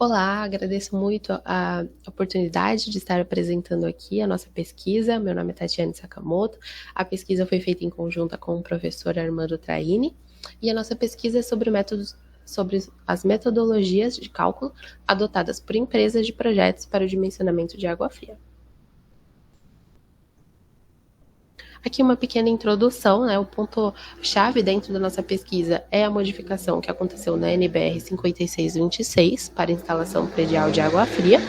Olá, agradeço muito a oportunidade de estar apresentando aqui a nossa pesquisa. Meu nome é Tatiane Sakamoto. A pesquisa foi feita em conjunto com o professor Armando Traini e a nossa pesquisa é sobre as metodologias de cálculo adotadas por empresas de projetos para o dimensionamento de água fria. Aqui uma pequena introdução, né? O ponto-chave dentro da nossa pesquisa é a modificação que aconteceu na NBR 5626 para instalação predial de água fria.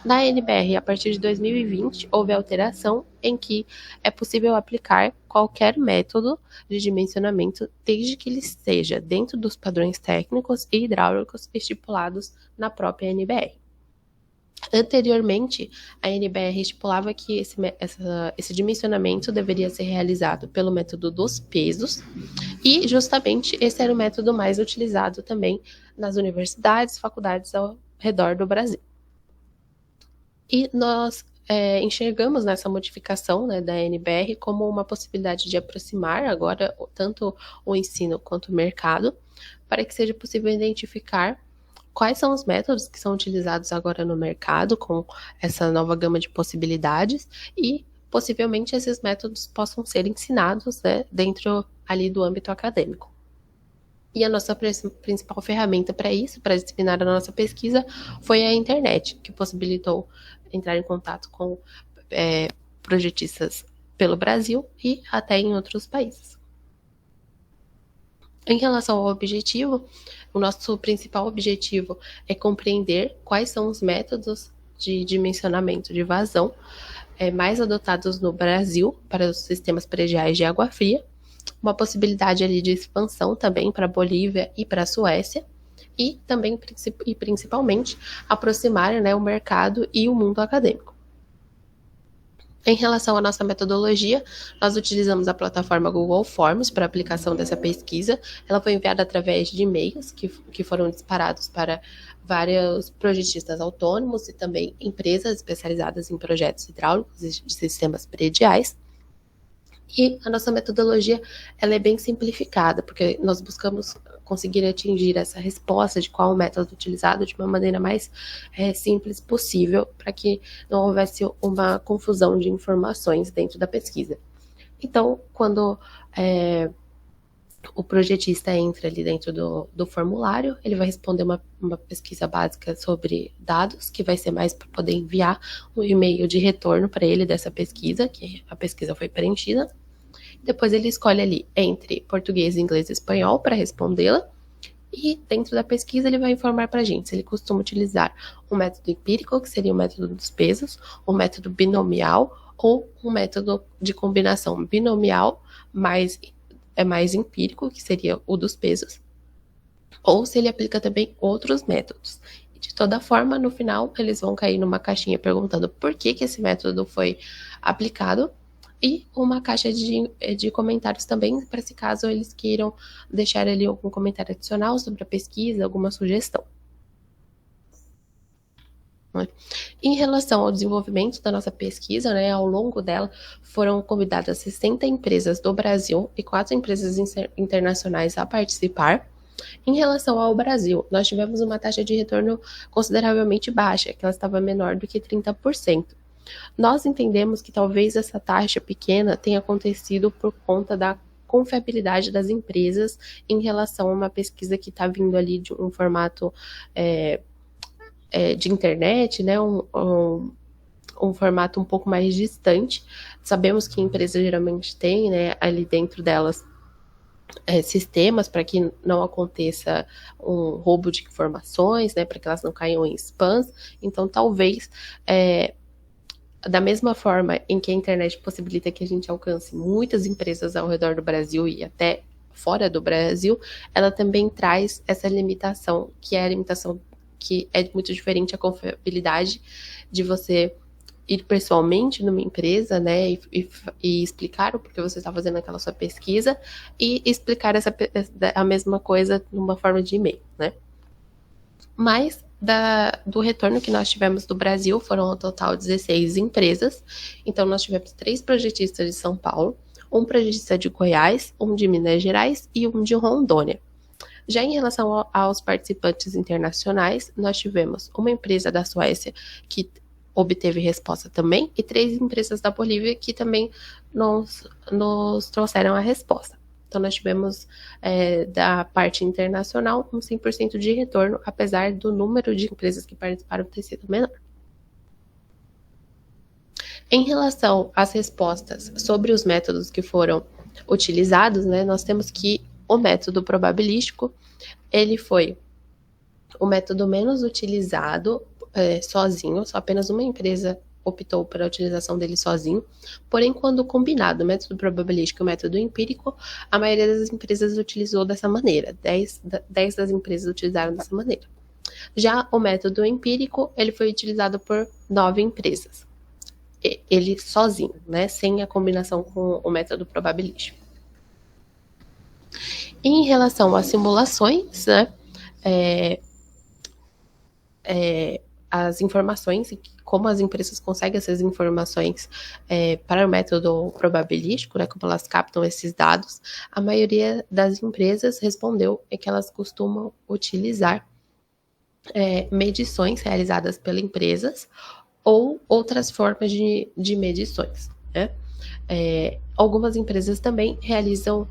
Na NBR, a partir de 2020, houve alteração em que é possível aplicar qualquer método de dimensionamento desde que ele esteja dentro dos padrões técnicos e hidráulicos estipulados na própria NBR. Anteriormente, a NBR estipulava que esse dimensionamento deveria ser realizado pelo método dos pesos, e justamente esse era o método mais utilizado também nas universidades, faculdades ao redor do Brasil. E nós enxergamos nessa modificação, né, da NBR como uma possibilidade de aproximar agora tanto o ensino quanto o mercado, para que seja possível identificar quais são os métodos que são utilizados agora no mercado com essa nova gama de possibilidades e possivelmente esses métodos possam ser ensinados, né, dentro ali do âmbito acadêmico. E a nossa principal ferramenta para isso, para disseminar a nossa pesquisa, foi a internet, que possibilitou entrar em contato com projetistas pelo Brasil e até em outros países. Em relação ao objetivo, o nosso principal objetivo é compreender quais são os métodos de dimensionamento de vazão mais adotados no Brasil para os sistemas prediais de água fria, uma possibilidade ali de expansão também para a Bolívia e para a Suécia, e também e principalmente aproximar, né, o mercado e o mundo acadêmico. Em relação à nossa metodologia, nós utilizamos a plataforma Google Forms para a aplicação dessa pesquisa. Ela foi enviada através de e-mails que foram disparados para vários projetistas autônomos e também empresas especializadas em projetos hidráulicos e de sistemas prediais. E a nossa metodologia ela é bem simplificada, porque nós buscamos conseguir atingir essa resposta de qual o método utilizado de uma maneira mais simples possível, para que não houvesse uma confusão de informações dentro da pesquisa. Então, quando o projetista entra ali dentro do formulário, ele vai responder uma pesquisa básica sobre dados, que vai ser mais para poder enviar um e-mail de retorno para ele dessa pesquisa, que a pesquisa foi preenchida. Depois ele escolhe ali entre português, inglês e espanhol para respondê-la. E dentro da pesquisa ele vai informar para a gente se ele costuma utilizar um método empírico, que seria o método dos pesos, um método binomial ou um método de combinação binomial mais empírico, que seria o dos pesos, ou se ele aplica também outros métodos. E de toda forma, no final, eles vão cair numa caixinha perguntando por que esse método foi aplicado, e uma caixa de comentários também, para se caso eles queiram deixar ali algum comentário adicional sobre a pesquisa, alguma sugestão. Em relação ao desenvolvimento da nossa pesquisa, né, ao longo dela foram convidadas 60 empresas do Brasil e 4 empresas internacionais a participar. Em relação ao Brasil, nós tivemos uma taxa de retorno consideravelmente baixa, que ela estava menor do que 30%. Nós entendemos que talvez essa taxa pequena tenha acontecido por conta da confiabilidade das empresas em relação a uma pesquisa que está vindo ali de um formato de internet, né, um formato um pouco mais distante. Sabemos que empresas geralmente têm, né, ali dentro delas sistemas para que não aconteça um roubo de informações, né, para que elas não caiam em spams. Então, talvez da mesma forma em que a internet possibilita que a gente alcance muitas empresas ao redor do Brasil e até fora do Brasil, ela também traz essa limitação, que é a limitação que é muito diferente a confiabilidade de você ir pessoalmente numa empresa, né, e explicar o porquê você está fazendo aquela sua pesquisa, e explicar a mesma coisa numa forma de e-mail, né. Mas do retorno que nós tivemos do Brasil, foram ao total 16 empresas. Então, nós tivemos 3 projetistas de São Paulo, um projetista de Goiás, um de Minas Gerais e um de Rondônia. Já em relação aos participantes internacionais, nós tivemos uma empresa da Suécia que obteve resposta também, e 3 empresas da Bolívia que também nos trouxeram a resposta. Então, nós tivemos da parte internacional um 100% de retorno, apesar do número de empresas que participaram ter sido menor. Em relação às respostas sobre os métodos que foram utilizados, né, nós temos que o método probabilístico, ele foi o método menos utilizado sozinho, só apenas uma empresa optou pela utilização dele sozinho, porém, quando combinado o método probabilístico e o método empírico, a maioria das empresas utilizou dessa maneira, 10 das empresas utilizaram dessa maneira. Já o método empírico, ele foi utilizado por 9 empresas, ele sozinho, né, sem a combinação com o método probabilístico. Em relação às simulações, né, as informações, como as empresas conseguem essas informações para o método probabilístico, né, como elas captam esses dados, a maioria das empresas respondeu que elas costumam utilizar medições realizadas pelas empresas ou outras formas de medições, né? Algumas empresas também realizam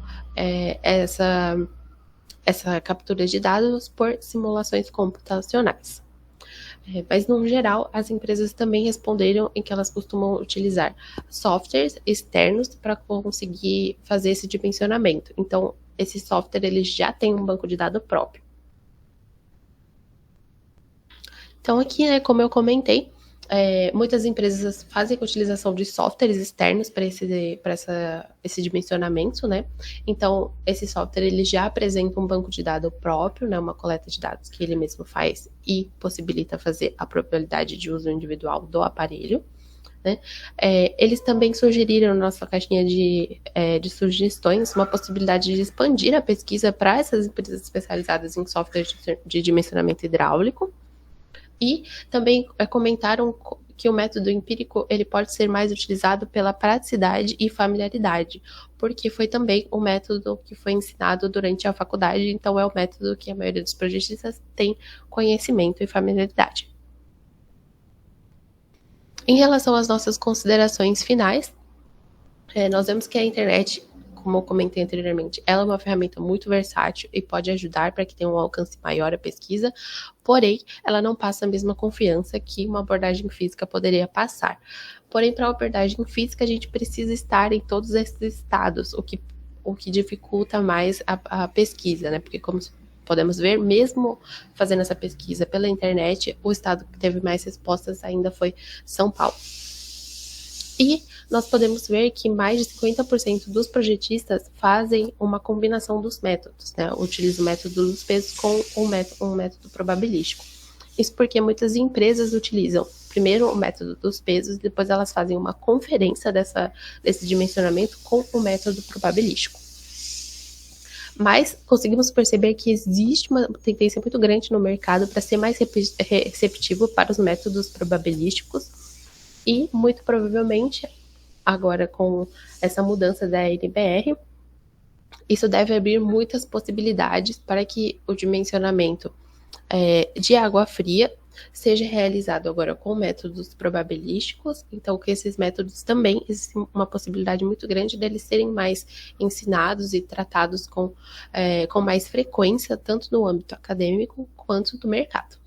essa captura de dados por simulações computacionais. Mas, no geral, as empresas também responderam em que elas costumam utilizar softwares externos para conseguir fazer esse dimensionamento. Então, esse software ele já tem um banco de dados próprio. Então, aqui, né, como eu comentei, muitas empresas fazem a utilização de softwares externos para esse dimensionamento, né? Então, esse software ele já apresenta um banco de dados próprio, né? Uma coleta de dados que ele mesmo faz e possibilita fazer a probabilidade de uso individual do aparelho, né? Eles também sugeriram na nossa caixinha de sugestões uma possibilidade de expandir a pesquisa para essas empresas especializadas em software de dimensionamento hidráulico. E também comentaram que o método empírico ele pode ser mais utilizado pela praticidade e familiaridade, porque foi também o método que foi ensinado durante a faculdade, então é o método que a maioria dos projetistas tem conhecimento e familiaridade. Em relação às nossas considerações finais, nós vemos que a internet, como eu comentei anteriormente, ela é uma ferramenta muito versátil e pode ajudar para que tenha um alcance maior a pesquisa, porém, ela não passa a mesma confiança que uma abordagem física poderia passar. Porém, para a abordagem física, a gente precisa estar em todos esses estados, o que dificulta mais a pesquisa, né? Porque, como podemos ver, mesmo fazendo essa pesquisa pela internet, o estado que teve mais respostas ainda foi São Paulo. E nós podemos ver que mais de 50% dos projetistas fazem uma combinação dos métodos, né? Utilizam o método dos pesos com um método probabilístico. Isso porque muitas empresas utilizam primeiro o método dos pesos, depois elas fazem uma conferência desse dimensionamento com o método probabilístico. Mas conseguimos perceber que existe uma tendência muito grande no mercado para ser mais receptivo para os métodos probabilísticos e, muito provavelmente, agora com essa mudança da NBR, isso deve abrir muitas possibilidades para que o dimensionamento de água fria seja realizado agora com métodos probabilísticos, então que esses métodos também existe uma possibilidade muito grande deles serem mais ensinados e tratados com mais frequência, tanto no âmbito acadêmico quanto no mercado.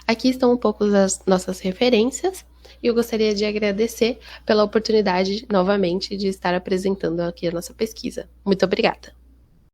Aqui estão um pouco das nossas referências e eu gostaria de agradecer pela oportunidade novamente de estar apresentando aqui a nossa pesquisa. Muito obrigada!